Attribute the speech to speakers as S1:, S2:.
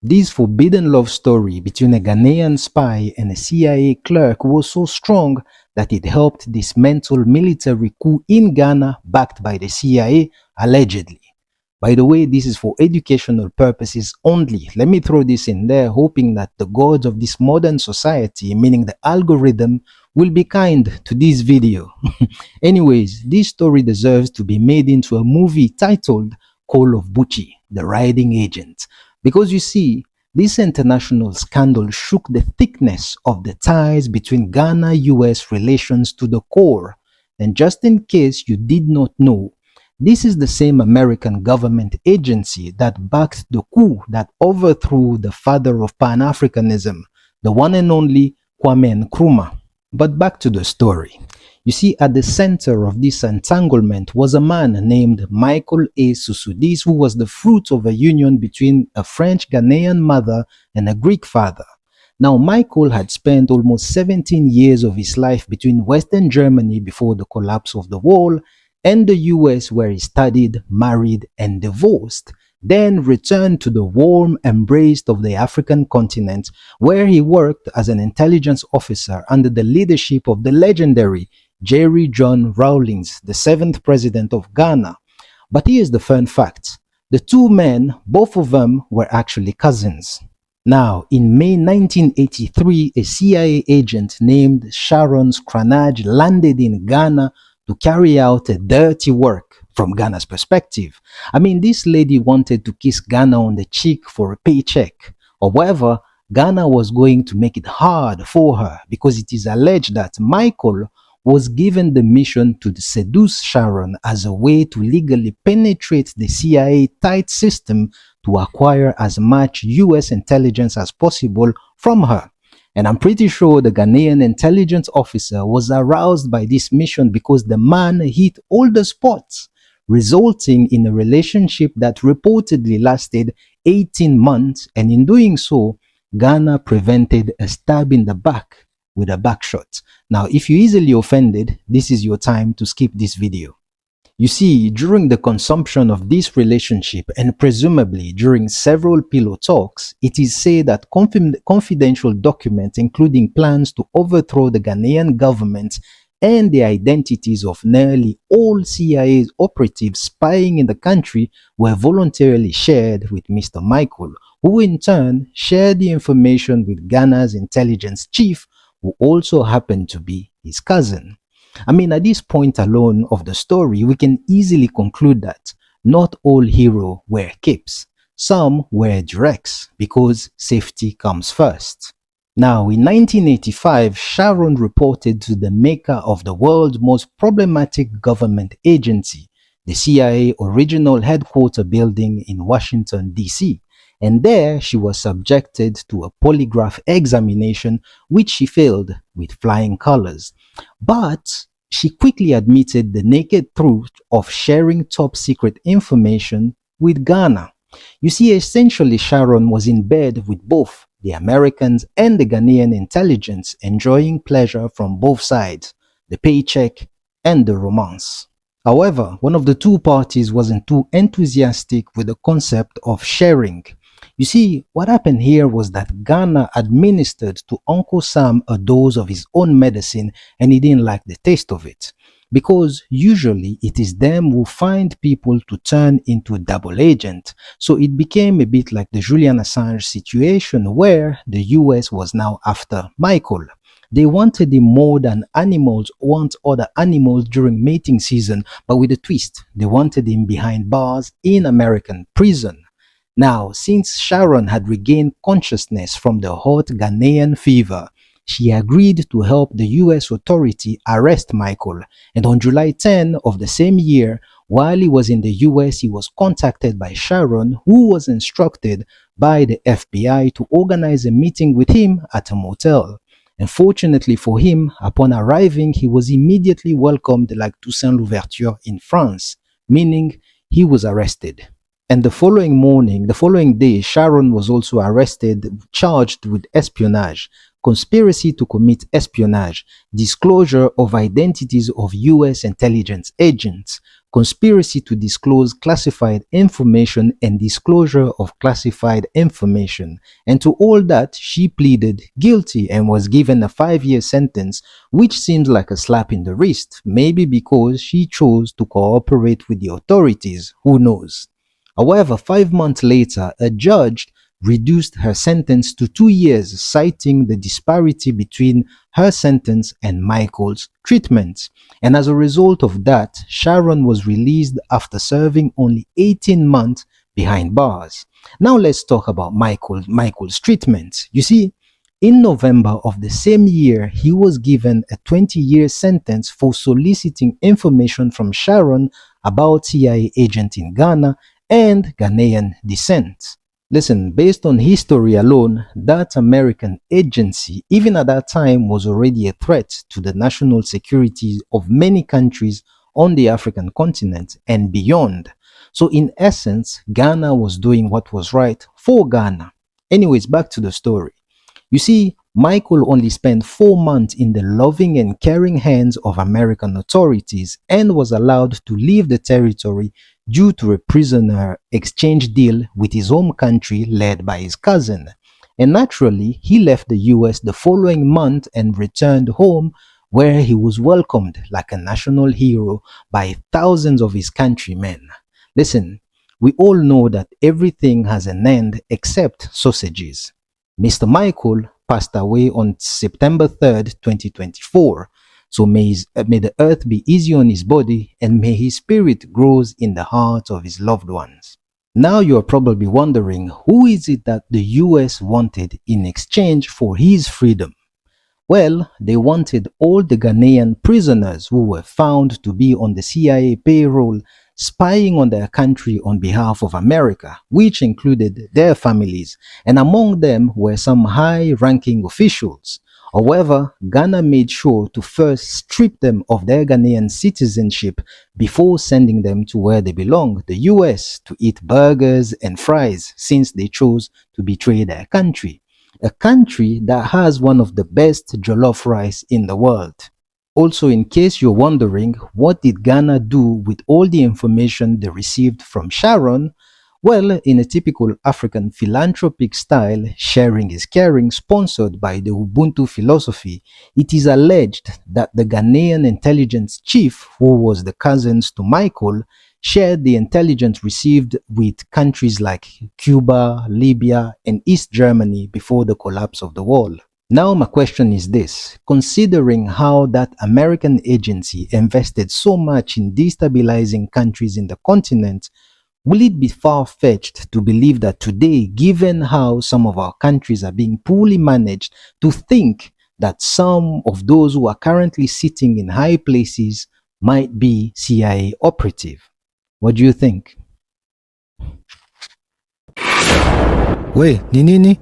S1: This forbidden love story between a Ghanaian spy and a CIA clerk was so strong that it helped dismantle military coup in Ghana backed by the CIA, allegedly. By the way, this is for educational purposes only. Let me throw this in there, hoping that the gods of this modern society, meaning the algorithm, will be kind to this video. Anyways, this story deserves to be made into a movie titled Call of Buchi, the Riding Agent. Because you see, this international scandal shook the thickness of the ties between Ghana-US relations to the core. And just in case you did not know, this is the same American government agency that backed the coup that overthrew the father of Pan-Africanism, the one and only Kwame Nkrumah. But back to the story. You see, at the center of this entanglement was a man named Michael A. Susudis, who was the fruit of a union between a French Ghanaian mother and a Greek father. Now, Michael had spent almost 17 years of his life between Western Germany before the collapse of the wall and the US, where he studied, married, and divorced, then returned to the warm embrace of the African continent, where he worked as an intelligence officer under the leadership of the legendary Jerry John Rawlings, the 7th president of Ghana. But here's the fun fact. The two men, both of them, were actually cousins. Now, in May 1983, a CIA agent named Sharon Cranage landed in Ghana to carry out a dirty work from Ghana's perspective. I mean, this lady wanted to kiss Ghana on the cheek for a paycheck. However, Ghana was going to make it hard for her because it is alleged that Michael was given the mission to seduce Sharon as a way to legally penetrate the CIA tight system to acquire as much US intelligence as possible from her. And I'm pretty sure the Ghanaian intelligence officer was aroused by this mission because the man hit all the spots, resulting in a relationship that reportedly lasted 18 months, and in doing so, Ghana prevented a stab in the back with a back shot. Now, if you're easily offended, this is your time to skip this video. You see, during the consumption of this relationship and presumably during several pillow talks, it is said that confidential documents including plans to overthrow the Ghanaian government and the identities of nearly all CIA operatives spying in the country were voluntarily shared with Mr. Michael, who in turn shared the information with Ghana's intelligence chief, who also happened to be his cousin. I mean, at this point alone of the story, we can easily conclude that not all heroes wear capes. Some wear drex because safety comes first. Now, in 1985, Sharon reported to the maker of the world's most problematic government agency, the CIA original headquarters building in Washington, D.C., and there she was subjected to a polygraph examination, which she failed with flying colors. But she quickly admitted the naked truth of sharing top secret information with Ghana. You see, essentially Sharon was in bed with both the Americans and the Ghanaian intelligence, enjoying pleasure from both sides, the paycheck and the romance. However, one of the two parties wasn't too enthusiastic with the concept of sharing. You see, what happened here was that Ghana administered to Uncle Sam a dose of his own medicine and he didn't like the taste of it. Because usually it is them who find people to turn into a double agent. So it became a bit like the Julian Assange situation where the US was now after Michael. They wanted him more than animals want other animals during mating season, but with a twist. They wanted him behind bars in American prison. Now, since Sharon had regained consciousness from the hot Ghanaian fever, she agreed to help the US authority arrest Michael, and on July 10 of the same year, while he was in the US, he was contacted by Sharon, who was instructed by the FBI to organize a meeting with him at a motel. And fortunately for him, upon arriving, he was immediately welcomed like Toussaint Louverture in France, meaning he was arrested. And the following day, Sharon was also arrested, charged with espionage. conspiracy to commit espionage, disclosure of identities of US intelligence agents, conspiracy to disclose classified information and disclosure of classified information. And to all that, she pleaded guilty and was given a 5-year sentence, which seems like a slap in the wrist, maybe because she chose to cooperate with the authorities, who knows. However, 5 months later, a judge reduced her sentence to 2 years, citing the disparity between her sentence and Michael's treatment. And as a result of that, Sharon was released after serving only 18 months behind bars. Now let's talk about Michael's treatment. You see, in November of the same year, he was given a 20-year sentence for soliciting information from Sharon about CIA agent in Ghana and Ghanaian descent. Listen, based on history alone, that American agency, even at that time, was already a threat to the national security of many countries on the African continent and beyond. So in essence, Ghana was doing what was right for Ghana. Anyways, back to the story. You see, Michael only spent 4 months in the loving and caring hands of American authorities and was allowed to leave the territory due to a prisoner exchange deal with his home country led by his cousin. And naturally, he left the US the following month and returned home, where he was welcomed like a national hero by thousands of his countrymen. Listen, we all know that everything has an end except sausages. Mr. Michael passed away on September 3rd, 2024. So may the earth be easy on his body, and may his spirit grows in the hearts of his loved ones. Now you are probably wondering, who is it that the US wanted in exchange for his freedom? Well, they wanted all the Ghanaian prisoners who were found to be on the CIA payroll spying on their country on behalf of America, which included their families, and among them were some high-ranking officials. However, Ghana made sure to first strip them of their Ghanaian citizenship before sending them to where they belong, the US, to eat burgers and fries, since they chose to betray their country. A country that has one of the best jollof rice in the world. Also, in case you're wondering, what did Ghana do with all the information they received from Sharon? Well, in a typical African philanthropic style, sharing is caring, sponsored by the Ubuntu philosophy, it is alleged that the Ghanaian intelligence chief, who was the cousins to Michael, shared the intelligence received with countries like Cuba, Libya, and East Germany before the collapse of the wall. Now my question is this: considering how that American agency invested so much in destabilizing countries in the continent, will it be far-fetched to believe that today, given how some of our countries are being poorly managed, to think that some of those who are currently sitting in high places might be CIA operative? What do you think?
S2: We, ni nini?